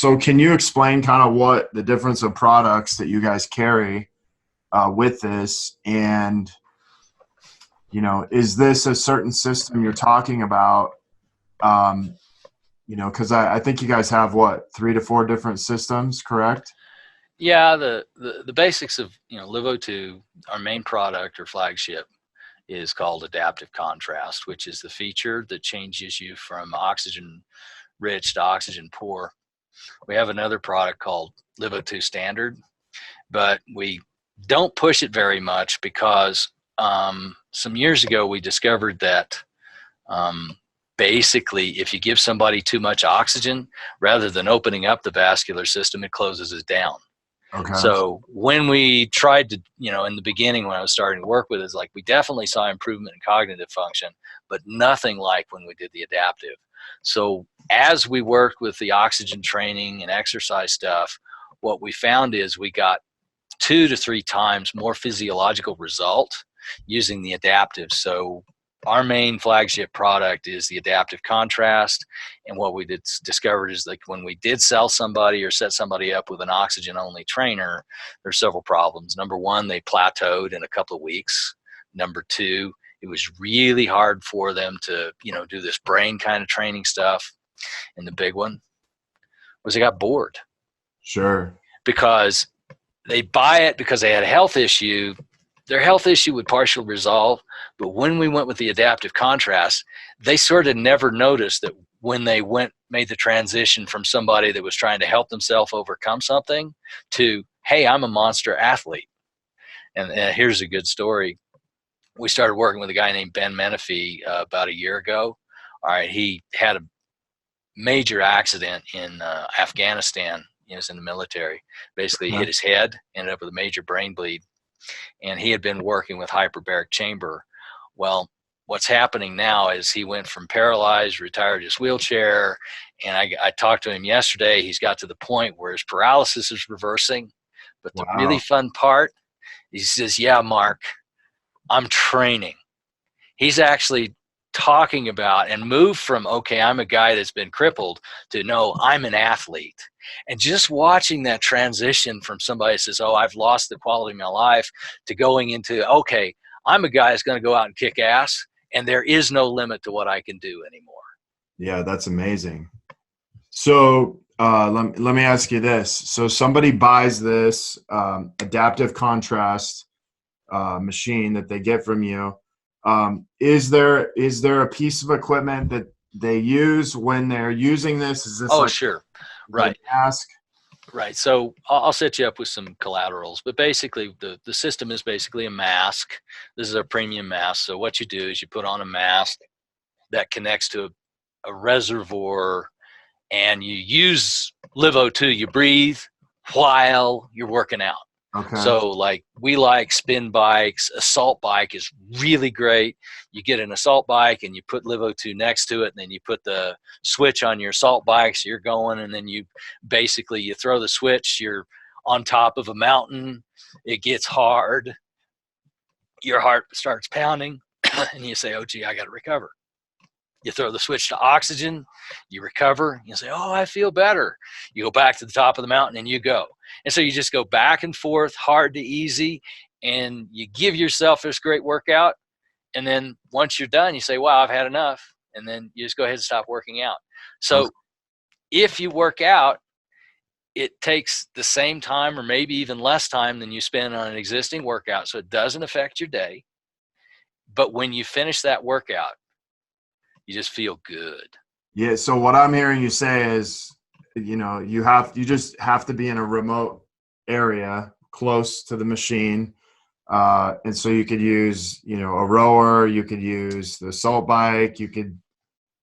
So can you explain kind of what the difference of products that you guys carry with this? And, is this a certain system you're talking about? Because I think you guys have, what, 3 to 4 different systems, correct? Yeah, the basics of LiveO2, our main product or flagship, is called adaptive contrast, which is the feature that changes you from oxygen rich to oxygen poor. We have another product called LiveO2 Standard, but we don't push it very much because some years ago we discovered that basically if you give somebody too much oxygen, rather than opening up the vascular system, it closes it down. Okay. So when we tried to, in the beginning when I was starting to work with it, it's like we definitely saw improvement in cognitive function, but nothing like when we did the adaptive. So as we worked with the oxygen training and exercise stuff, what we found is we got 2 to 3 times more physiological result using the adaptive. So our main flagship product is the adaptive contrast. And what we discovered is like when we did sell somebody or set somebody up with an oxygen only trainer, there's several problems. Number one, they plateaued in a couple of weeks. Number two, it was really hard for them to, do this brain kind of training stuff. And the big one was they got bored. Sure. Because they buy it because they had a health issue. Their health issue would partially resolve, but when we went with the adaptive contrast, they sort of never noticed that when they made the transition from somebody that was trying to help themselves overcome something to, hey, I'm a monster athlete. And here's a good story. We started working with a guy named Ben Menifee about a year ago. All right, he had a major accident in Afghanistan. He was in the military. Basically, he hit his head, ended up with a major brain bleed. And he had been working with hyperbaric chamber. Well, what's happening now is he went from paralyzed, retired his wheelchair, and I talked to him yesterday. He's got to the point where his paralysis is reversing. But the really fun part, he says, yeah, Mark, I'm training. He's actually talking about and moved from, okay, I'm a guy that's been crippled to no, I'm an athlete. And just watching that transition from somebody that says, oh, I've lost the quality of my life to going into, okay, I'm a guy that's going to go out and kick ass and there is no limit to what I can do anymore. Yeah, that's amazing. So let me ask you this. So somebody buys this adaptive contrast machine that they get from you. Is there a piece of equipment that they use when they're using this? Is this sure. Right. Mask? Right. So I'll set you up with some collaterals, but basically the system is basically a mask. This is a premium mask. So what you do is you put on a mask that connects to a reservoir and you use LiveO2. You breathe while you're working out. Okay. So like we like spin bikes. Assault bike is really great. You get an assault bike and you put LiveO2 next to it, and then you put the switch on your assault bike, so you're going, and then you throw the switch, you're on top of a mountain, it gets hard, your heart starts pounding, and you say, oh gee, I got to recover. You throw the switch to oxygen, you recover, you say, oh, I feel better. You go back to the top of the mountain and you go. And so you just go back and forth, hard to easy, and you give yourself this great workout. And then once you're done, you say, wow, I've had enough. And then you just go ahead and stop working out. So if you work out, it takes the same time or maybe even less time than you spend on an existing workout. So it doesn't affect your day. But when you finish that workout, you just feel good. Yeah. So what I'm hearing you say is, you just have to be in a remote area close to the machine. And so you could use, a rower, you could use the assault bike, you could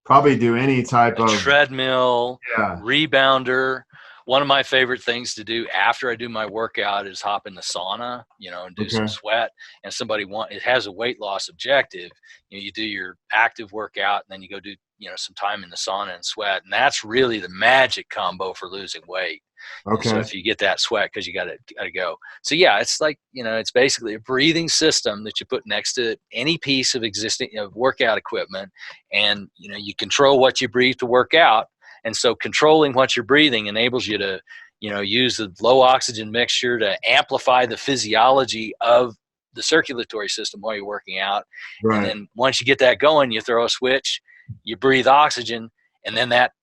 probably do any type of treadmill, rebounder. One of my favorite things to do after I do my workout is hop in the sauna, and do some sweat. And it has a weight loss objective. You do your active workout and then you go do, some time in the sauna and sweat. And that's really the magic combo for losing weight. Okay. So if you get that sweat, because you got to go. So yeah, it's like, it's basically a breathing system that you put next to any piece of existing workout equipment. And, you control what you breathe to work out. And so controlling what you're breathing enables you to, use the low oxygen mixture to amplify the physiology of the circulatory system while you're working out. And Right. then once you get that going, you throw a switch, you breathe oxygen, and then that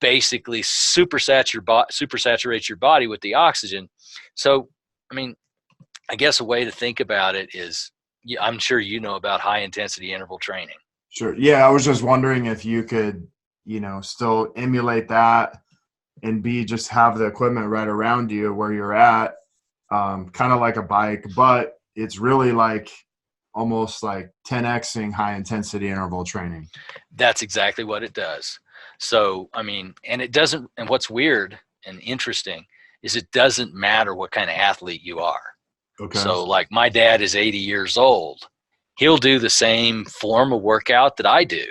basically supersaturates your body with the oxygen. So, I mean, I guess a way to think about it is, I'm sure you know about high intensity interval training. Sure. Yeah, I was just wondering if you could, still emulate that and just have the equipment right around you where you're at, kind of like a bike, but it's really like almost like 10xing high intensity interval training. That's exactly what it does. So, I mean, and it doesn't, and what's weird and interesting is it doesn't matter what kind of athlete you are. Okay. So, like, my dad is 80 years old. He'll do the same form of workout that I do.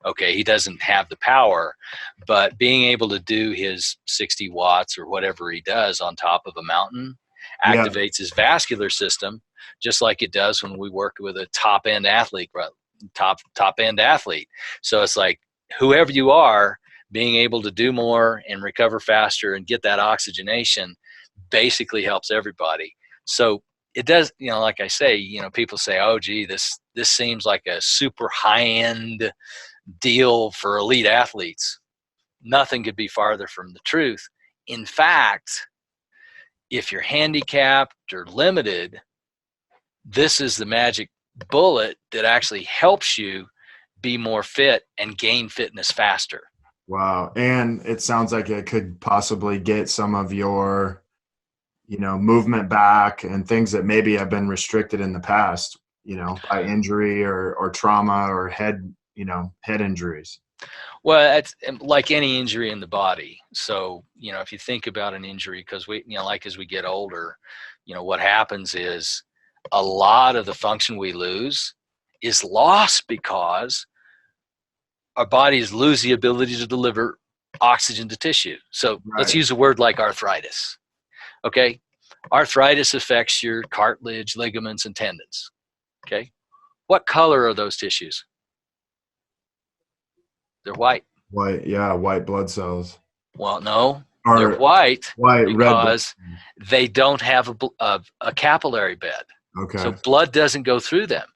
Okay, he doesn't have the power, but being able to do his 60 watts or whatever he does on top of a mountain Yeah. activates his vascular system, just like it does when we work with a top end athlete. So it's like, whoever you are, being able to do more and recover faster and get that oxygenation basically helps everybody. So it does, like I say, people say, oh, gee, this seems like a super high end deal for elite athletes. Nothing could be farther from the truth. In fact, if you're handicapped or limited, this is the magic bullet that actually helps you be more fit and gain fitness faster. Wow. And it sounds like it could possibly get some of your, movement back and things that maybe have been restricted in the past, by injury or trauma or head injuries. Well, it's like any injury in the body. So, if you think about an injury, because we, like as we get older, what happens is a lot of the function we lose is lost because our bodies lose the ability to deliver oxygen to tissue. So let's use a word like arthritis. Okay. Arthritis affects your cartilage, ligaments, and tendons. Okay. What color are those tissues? They're white. White. Yeah. White blood cells. Well, no, Or they're white red. because they don't have a capillary bed. Okay. So blood doesn't go through them.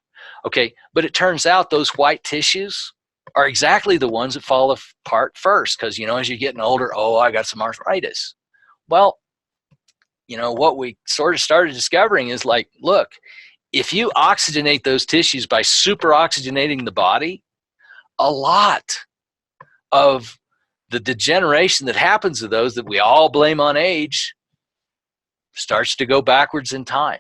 Okay. But it turns out those white tissues are exactly the ones that fall apart first because, as you're getting older, oh, I got some arthritis. Well, what we sort of started discovering is like, look, if you oxygenate those tissues by super oxygenating the body, a lot of the degeneration that happens to those that we all blame on age starts to go backwards in time.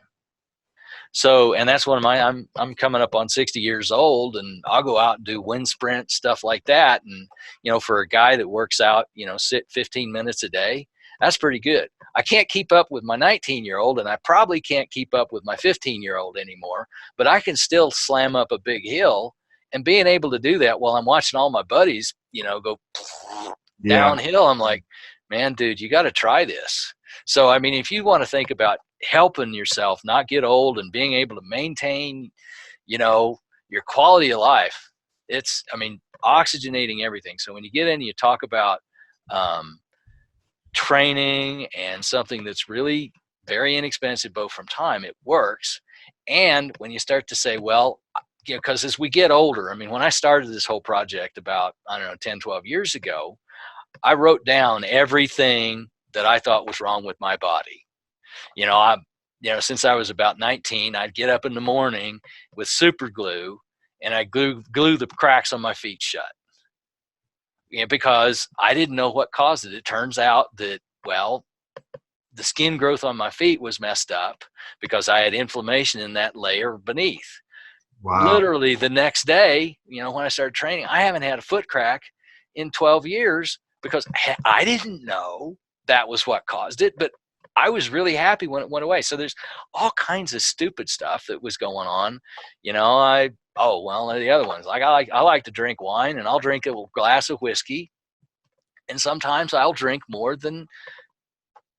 So, and that's one of my, I'm coming up on 60 years old and I'll go out and do wind sprint, stuff like that. And, for a guy that works out, sit 15 minutes a day, that's pretty good. I can't keep up with my 19-year-old and I probably can't keep up with my 15-year-old anymore, but I can still slam up a big hill. And being able to do that while I'm watching all my buddies, go downhill, I'm like, man, dude, you got to try this. So, I mean, if you want to think about helping yourself not get old and being able to maintain, your quality of life, it's, oxygenating everything. So when you get in, you talk about training and something that's really very inexpensive, both from time, it works. And when you start to say, well, because as we get older, when I started this whole project about, 10, 12 years ago, I wrote down everything that I thought was wrong with my body. Since I was about 19, I'd get up in the morning with super glue and I glue the cracks on my feet shut. Because I didn't know what caused it. It turns out that, well, the skin growth on my feet was messed up because I had inflammation in that layer beneath. Wow. Literally the next day, when I started training, I haven't had a foot crack in 12 years because I didn't know that was what caused it, but I was really happy when it went away. So there's all kinds of stupid stuff that was going on. The other ones, like I like to drink wine and I'll drink a glass of whiskey. And sometimes I'll drink more than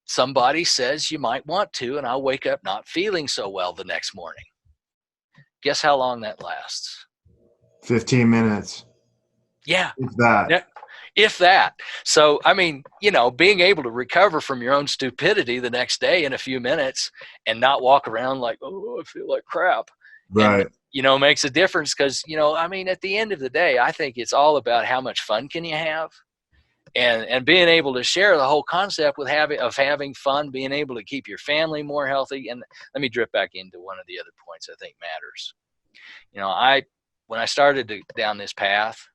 somebody says you might want to. And I'll wake up not feeling so well the next morning. Guess how long that lasts? 15 minutes. Yeah. It's that. Yeah. if that. So, I mean, being able to recover from your own stupidity the next day in a few minutes and not walk around like, oh, I feel like crap. And, Right. makes a difference because, I mean, at the end of the day, I think it's all about how much fun can you have. And being able to share the whole concept with having fun, being able to keep your family more healthy. And let me drift back into one of the other points I think matters. When I started down this path,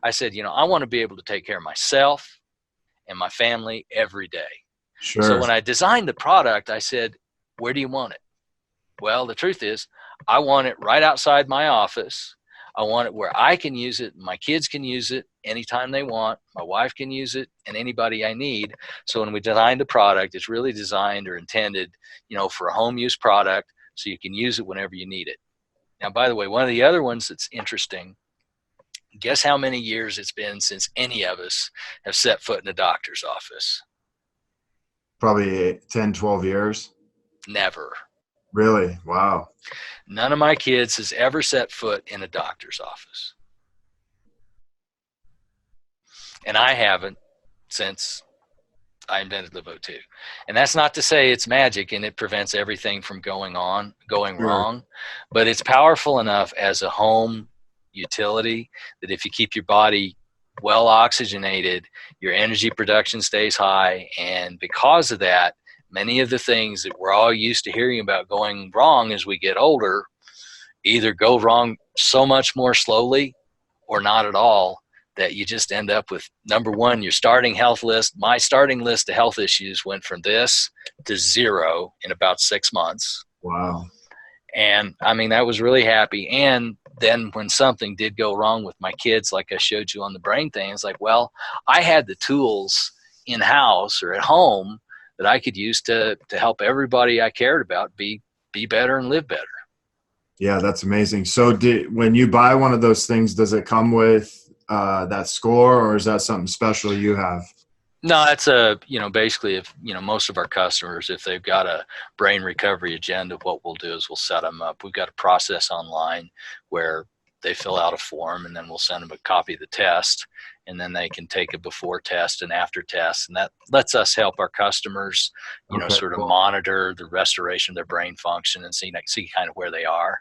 I said, I want to be able to take care of myself and my family every day. So Sure. when I designed the product, I said, where do you want it? Well, the truth is, I want it right outside my office. I want it where I can use it. My kids can use it anytime they want. My wife can use it, and anybody I need. So when we designed the product, it's really designed or intended, for a home use product, so you can use it whenever you need it. Now, by the way, one of the other ones that's interesting, guess how many years it's been since any of us have set foot in a doctor's office? Probably 10, 12 years. Never. Really? Wow. None of my kids has ever set foot in a doctor's office. And I haven't since I invented LiveO2. And that's not to say it's magic and it prevents everything from going Sure. wrong, but it's powerful enough as a home utility that if you keep your body well oxygenated, your energy production stays high. And because of that, many of the things that we're all used to hearing about going wrong as we get older either go wrong so much more slowly or not at all, that you just end up with, number one, your starting health list. My starting list of health issues went from this to 0 in about 6 months. Wow. And I mean, I was really happy. And then when something did go wrong with my kids, like I showed you on the brain thing, it's like, well, I had the tools in house or at home that I could use to help everybody I cared about be better and live better. Yeah, that's amazing. So when you buy one of those things, does it come with that score, or is that something special you have? No, it's basically if, most of our customers, if they've got a brain recovery agenda, what we'll do is we'll set them up. We've got a process online where they fill out a form and then we'll send them a copy of the test, and then they can take a before test and after test. And that lets us help our customers, sort of monitor the restoration of their brain function and see kind of where they are,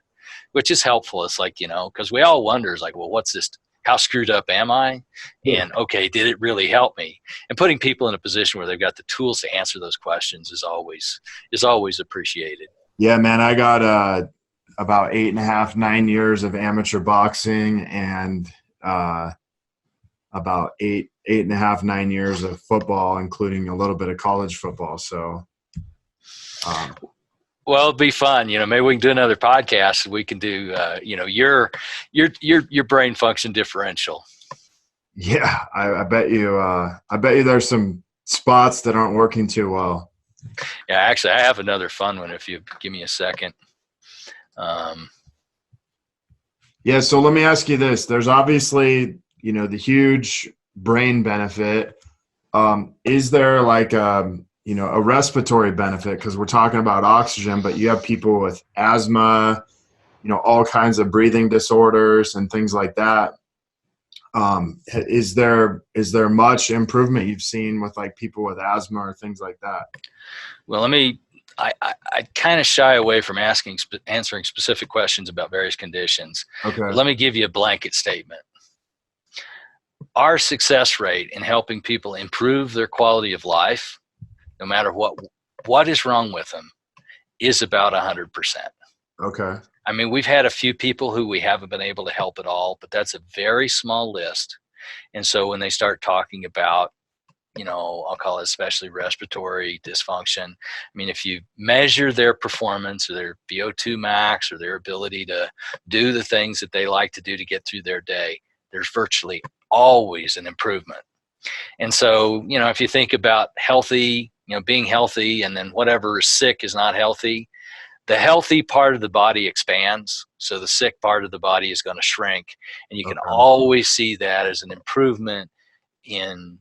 which is helpful. It's like, because we all wonder, is like, well, what's this? How screwed up am I? And okay, did it really help me? And putting people in a position where they've got the tools to answer those questions is always appreciated. Yeah, man, I got about 8.5, 9 years of amateur boxing and about 8.5, 9 years of football, including a little bit of college football. So, well, it'd be fun. Maybe we can do another podcast. We can do, your brain function differential. Yeah, I bet you. I bet you there's some spots that aren't working too well. Yeah, actually, I have another fun one. If you give me a second. Yeah. So let me ask you this: there's obviously, the huge brain benefit. Is there like a respiratory benefit? Because we're talking about oxygen, but you have people with asthma, all kinds of breathing disorders and things like that. Is there much improvement you've seen with like people with asthma or things like that? Well, I kind of shy away from answering specific questions about various conditions. Okay. But let me give you a blanket statement. Our success rate in helping people improve their quality of life, no matter what is wrong with them, is about 100%. Okay. I mean, we've had a few people who we haven't been able to help at all, but that's a very small list. And so when they start talking about, I'll call it especially respiratory dysfunction, I mean, if you measure their performance or their VO2 max or their ability to do the things that they like to do to get through their day, there's virtually always an improvement. And so, if you think about healthy, being healthy, and then whatever is sick is not healthy, the healthy part of the body expands. So the sick part of the body is going to shrink. And you can always see that as an improvement in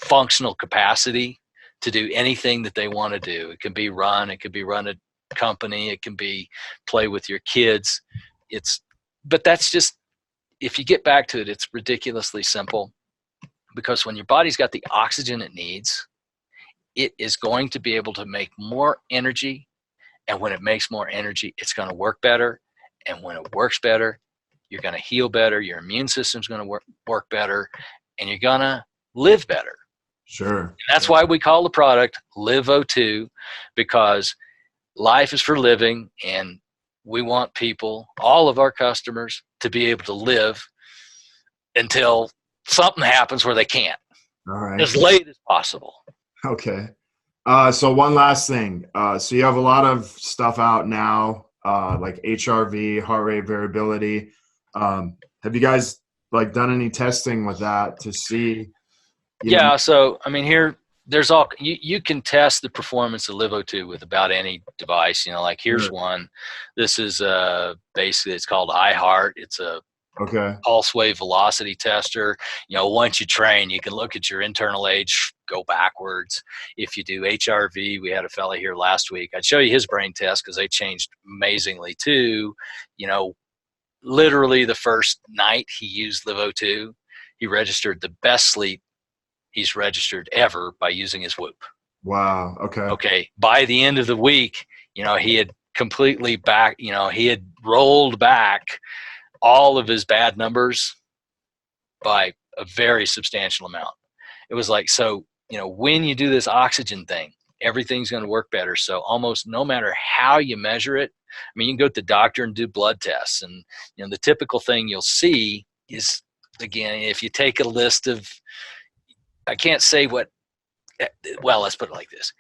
functional capacity to do anything that they want to do. It can be run a company, it can be play with your kids. But that's just, if you get back to it, it's ridiculously simple. because when your body's got the oxygen it needs, it is going to be able to make more energy. And when it makes more energy, it's going to work better. And when it works better, you're going to heal better. Your immune system's going to work better, and you're going to live better. Sure. And that's why we call the product Live O2, because life is for living, and we want people, all of our customers, to be able to live until something happens where they can't. All right. As late as possible. Okay. So one last thing. So you have a lot of stuff out now, like HRV, heart rate variability. Have you guys like done any testing with that to see? Yeah. So, I mean, here, there's all, you can test the performance of Live O2 with about any device, like here's one. This is basically, it's called iHeart. It's a pulse wave velocity tester. Once you train, you can look at your internal age, go backwards. If you do HRV, we had a fella here last week. I'd show you his brain test because they changed amazingly too. Literally the first night he used Live O2, he registered the best sleep he's registered ever by using his Whoop. Wow. Okay. By the end of the week, he had completely he had rolled back all of his bad numbers by a very substantial amount. It was like, so, when you do this oxygen thing, everything's going to work better. So almost no matter how you measure it, I mean, you can go to the doctor and do blood tests, and, the typical thing you'll see is, again, if you take a list of, I can't say what, well, let's put it like this.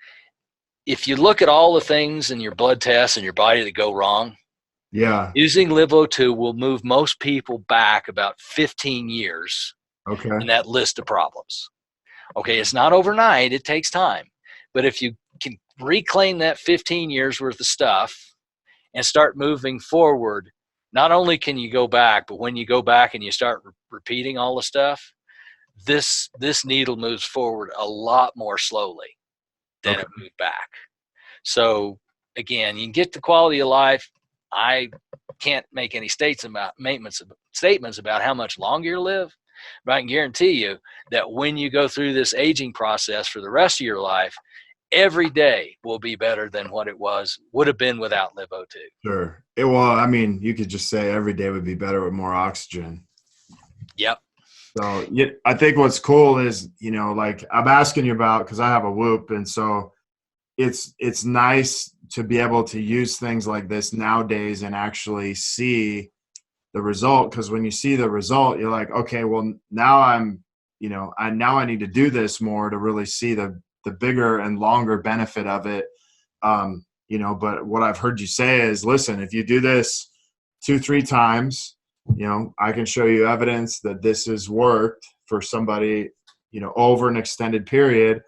If you look at all the things in your blood tests and your body that go wrong, using Live O2 will move most people back about 15 years in that list of problems. It's not overnight. It takes time. But if you can reclaim that 15 years worth of stuff and start moving forward, not only can you go back, but when you go back and you start repeating all the stuff, this needle moves forward a lot more slowly than it moved back. So again, you can get the quality of life. I can't make any statements about how much longer you live, but I can guarantee you that when you go through this aging process for the rest of your life, every day will be better than what it would have been without Live O2. Sure. Well, I mean, you could just say every day would be better with more oxygen. Yep. So I think what's cool is, like I'm asking you about, because I have a Whoop, and so it's nice to be able to use things like this nowadays and actually see the result. Because when you see the result, you're like, okay, well now I need to do this more to really see the bigger and longer benefit of it. But what I've heard you say is, listen, if you do this 2-3 times, I can show you evidence that this has worked for somebody, over an extended period.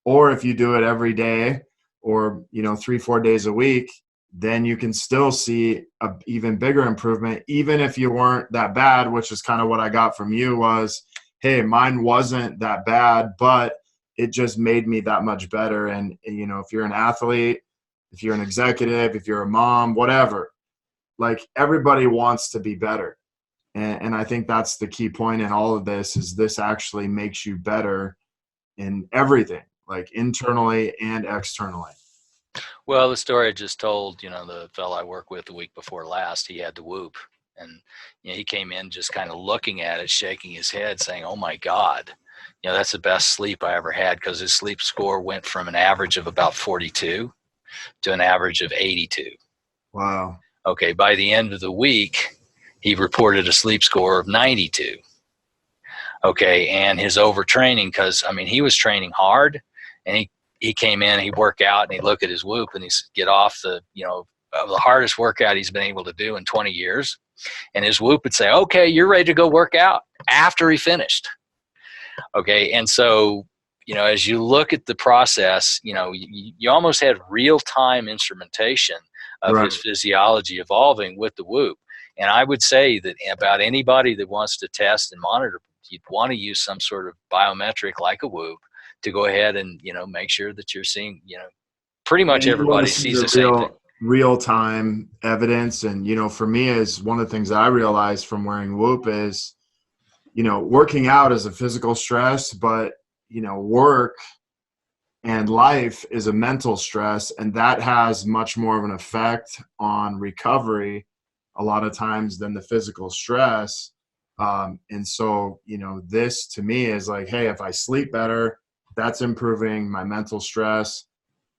Or if you do it every day or, 3-4 days a week, then you can still see a even bigger improvement, even if you weren't that bad, which is kind of what I got from you was, hey, mine wasn't that bad, but it just made me that much better. And, if you're an athlete, if you're an executive, if you're a mom, whatever, like everybody wants to be better. And I think that's the key point in all of this is this actually makes you better in everything, like internally and externally. Well, the story I just told, the fellow I worked with the week before last, he had the Whoop, and he came in just kind of looking at it, shaking his head saying, oh my God, that's the best sleep I ever had, because his sleep score went from an average of about 42 to an average of 82. Wow. Okay. By the end of the week, he reported a sleep score of 92. Okay. And his overtraining, because, he was training hard, and he came in, he'd work out, and he'd look at his Whoop, and he'd get off the hardest workout he's been able to do in 20 years. And his Whoop would say, okay, you're ready to go work out, after he finished. Okay. And so, as you look at the process, you almost had real-time instrumentation of his physiology evolving with the Whoop. And I would say that about anybody that wants to test and monitor, you'd want to use some sort of biometric like a Whoop to go ahead and, make sure that you're seeing, pretty much everybody sees the same thing. Real-time evidence. And, for me, is one of the things I realized from wearing Whoop is working out is a physical stress, but, work and life is a mental stress, and that has much more of an effect on recovery a lot of times than the physical stress. And so, this to me is like, hey, if I sleep better, that's improving my mental stress.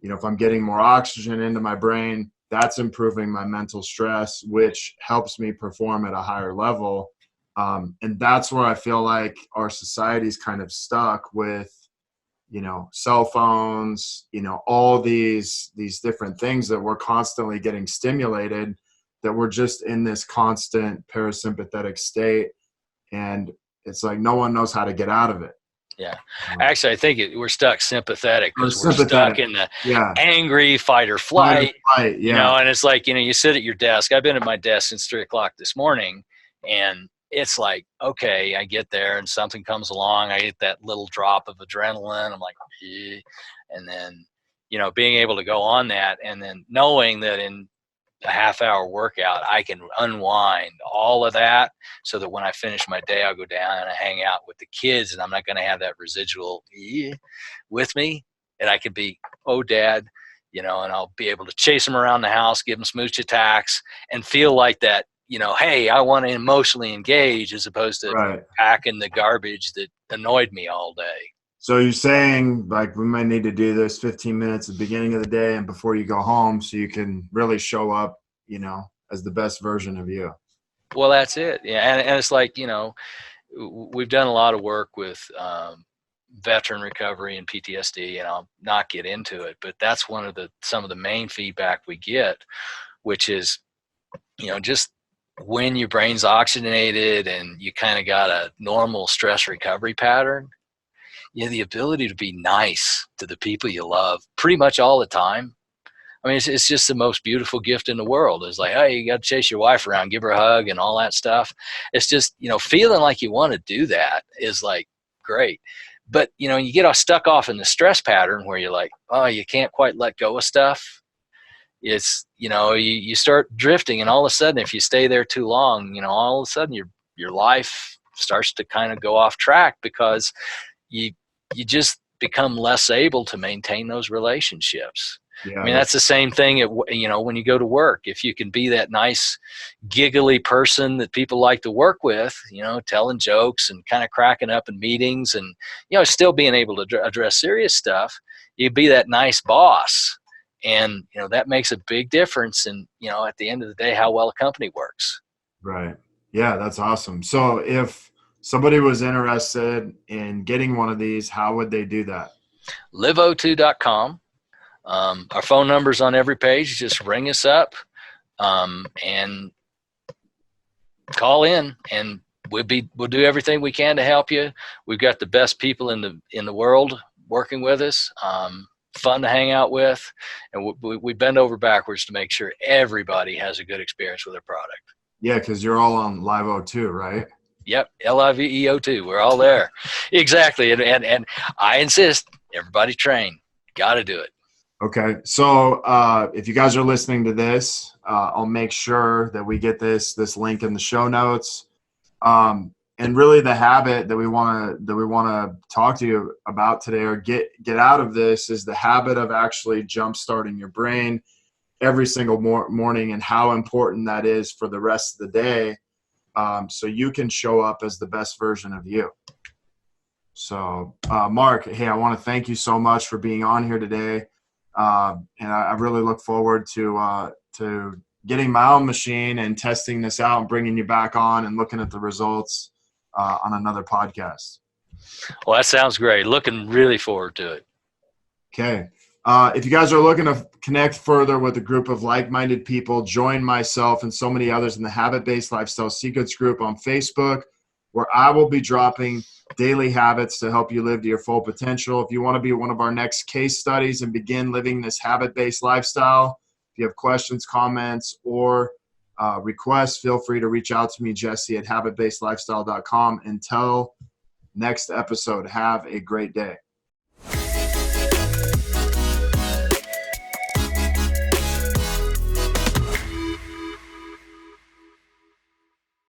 If I'm getting more oxygen into my brain, that's improving my mental stress, which helps me perform at a higher level. And that's where I feel like our society's kind of stuck with, cell phones, all these different things that we're constantly getting stimulated, that we're just in this constant parasympathetic state. And it's like no one knows how to get out of it. Yeah. Actually, I think we're stuck sympathetic, because we're Sympathetic. stuck in the Yeah. angry fight or flight, Yeah. and it's like, you sit at your desk. I've been at my desk since 3:00 this morning, and it's like, okay, I get there and something comes along. I get that little drop of adrenaline. I'm like, eh. And then, being able to go on that, and then knowing that in a half-hour workout, I can unwind all of that, so that when I finish my day, I'll go down and I hang out with the kids, and I'm not going to have that residual with me. And I can be, oh, Dad, and I'll be able to chase them around the house, give them smooch attacks, and feel like that, hey, I want to emotionally engage, as opposed to packing the garbage that annoyed me all day. So you're saying, like, we might need to do this 15 minutes at the beginning of the day and before you go home, so you can really show up, as the best version of you. Well, that's it. Yeah. And it's like, we've done a lot of work with veteran recovery and PTSD, and I'll not get into it, but that's some of the main feedback we get, which is, just when your brain's oxygenated and you kind of got a normal stress recovery pattern, the ability to be nice to the people you love pretty much all the time. I mean, it's just the most beautiful gift in the world. It's like, hey, you got to chase your wife around, give her a hug and all that stuff. It's just, feeling like you want to do that is like great. But, you get all stuck off in the stress pattern where you're like, oh, you can't quite let go of stuff. It's, you start drifting, and all of a sudden, if you stay there too long, all of a sudden your life starts to kind of go off track, because you just become less able to maintain those relationships. Yeah, I mean, that's the same thing when you go to work. If you can be that nice, giggly person that people like to work with, telling jokes and kind of cracking up in meetings, and, still being able to address serious stuff, you be that nice boss. And, that makes a big difference in, at the end of the day, how well a company works. Right. Yeah, that's awesome. So if somebody was interested in getting one of these, how would they do that? liveO2.com. Our phone number's on every page. Just ring us up and call in, and we'll do everything we can to help you. We've got the best people in the world working with us. Fun to hang out with, and we bend over backwards to make sure everybody has a good experience with our product. Yeah, because you're all on LiveO2, right? Yep, LiveO2. We're all there. Exactly, and I insist, everybody train. Got to do it. Okay, so if you guys are listening to this, I'll make sure that we get this link in the show notes. And really, the habit that we want to talk to you about today, or get out of this, is the habit of actually jump starting your brain every single morning, and how important that is for the rest of the day, so you can show up as the best version of you. So, Mark, hey, I want to thank you so much for being on here today. And I really look forward to getting my own machine and testing this out and bringing you back on and looking at the results on another podcast. Well, that sounds great. Looking really forward to it. Okay. If you guys are looking to connect further with a group of like-minded people, join myself and so many others in the Habit-Based Lifestyle Secrets group on Facebook, where I will be dropping daily habits to help you live to your full potential. If you want to be one of our next case studies and begin living this habit-based lifestyle, if you have questions, comments, or requests, feel free to reach out to me, Jesse, at habitbasedlifestyle.com. Until next episode, have a great day.